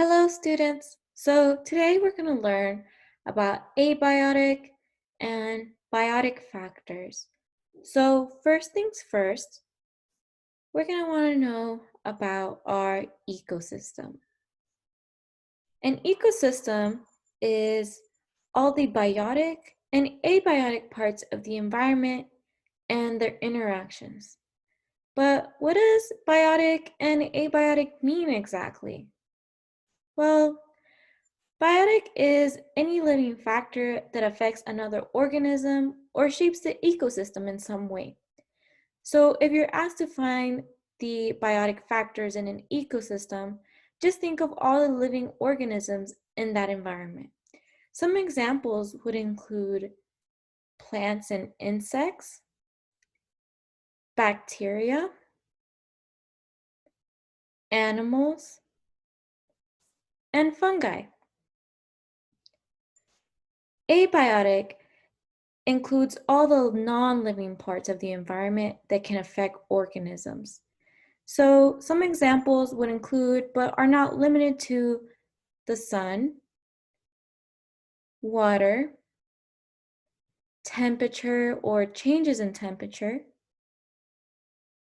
Hello, students. So today we're going to learn about abiotic and biotic factors. So first things first, we're going to want to know about our ecosystem. An ecosystem is all the biotic and abiotic parts of the environment and their interactions. But what does biotic and abiotic mean exactly? Well, biotic is any living factor that affects another organism or shapes the ecosystem in some way. So if you're asked to find the biotic factors in an ecosystem, just think of all the living organisms in that environment. Some examples would include plants and insects, bacteria, animals, and fungi. Abiotic includes all the non-living parts of the environment that can affect organisms. So some examples would include, but are not limited to, the sun, water, temperature or changes in temperature,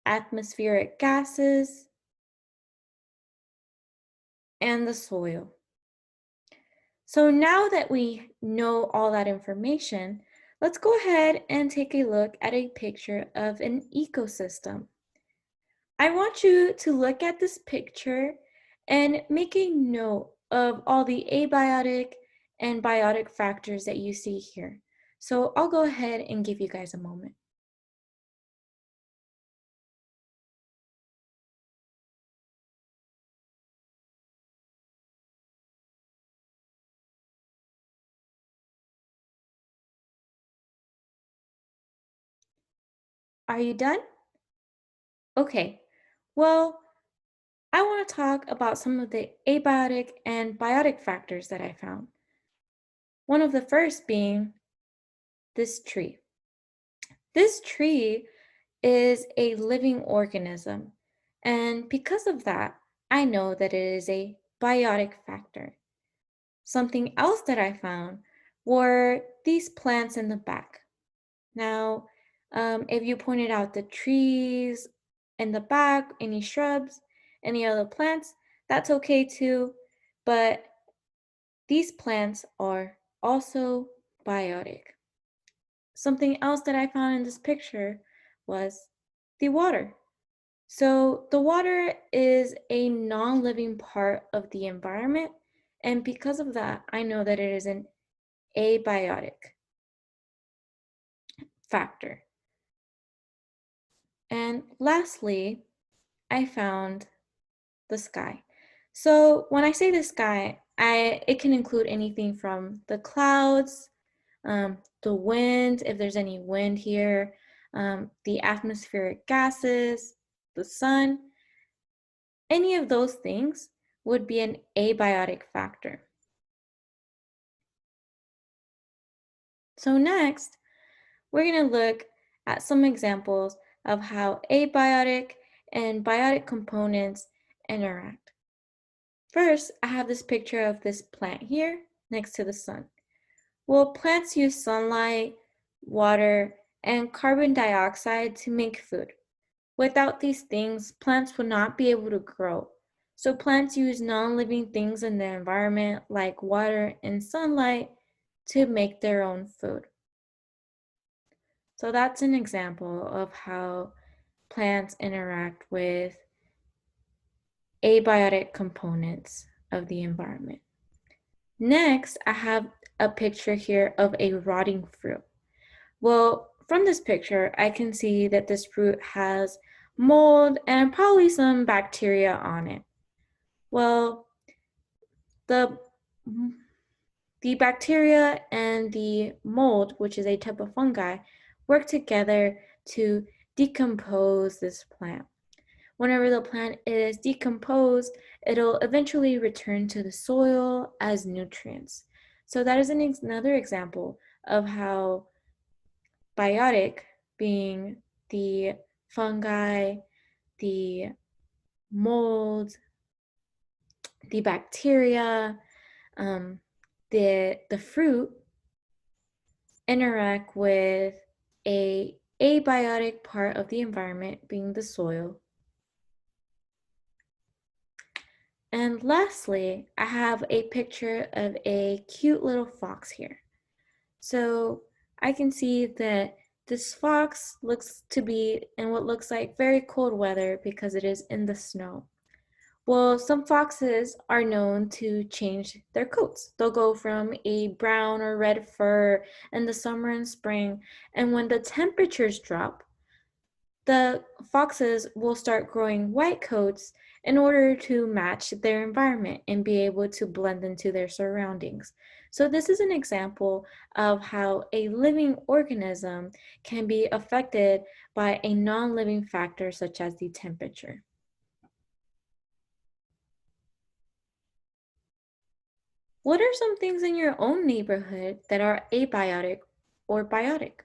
atmospheric gases, and the soil. So now that we know all that information, let's go ahead and take a look at a picture of an ecosystem. I want you to look at this picture and make a note of all the abiotic and biotic factors that you see here. So I'll go ahead and give you guys a moment. Are you done? Okay, well, I want to talk about some of the abiotic and biotic factors that I found. One of the first being this tree. This tree is a living organism, and because of that, I know that it is a biotic factor. Something else that I found were these plants in the back. Now, if you pointed out the trees in the back, any shrubs, any other plants, that's okay too, but these plants are also biotic. Something else that I found in this picture was the water. So the water is a non-living part of the environment, and because of that, I know that it is an abiotic factor. And lastly, I found the sky. So when I say the sky, it can include anything from the clouds, the wind, if there's any wind here, the atmospheric gases, the sun, any of those things would be an abiotic factor. So next, we're going to look at some examples of how abiotic and biotic components interact. First, I have this picture of this plant here next to the sun. Well, plants use sunlight, water, and carbon dioxide to make food. Without these things, plants would not be able to grow. So plants use non-living things in the environment like water and sunlight to make their own food. So that's an example of how plants interact with abiotic components of the environment. Next, I have a picture here of a rotting fruit. Well, from this picture, I can see that this fruit has mold and probably some bacteria on it. Well, the bacteria and the mold, which is a type of fungi, work together to decompose this plant. Whenever the plant is decomposed, it'll eventually return to the soil as nutrients. So that is another example of how biotic, being the fungi, the mold, the bacteria, um, the fruit interact with a abiotic part of the environment, being the soil. And lastly, I have a picture of a cute little fox here. So I can see that this fox looks to be in what looks like very cold weather because it is in the snow. Well, some foxes are known to change their coats. They'll go from a brown or red fur in the summer and spring, and when the temperatures drop, the foxes will start growing white coats in order to match their environment and be able to blend into their surroundings. So, this is an example of how a living organism can be affected by a non living factor such as the temperature. What are some things in your own neighborhood that are abiotic or biotic?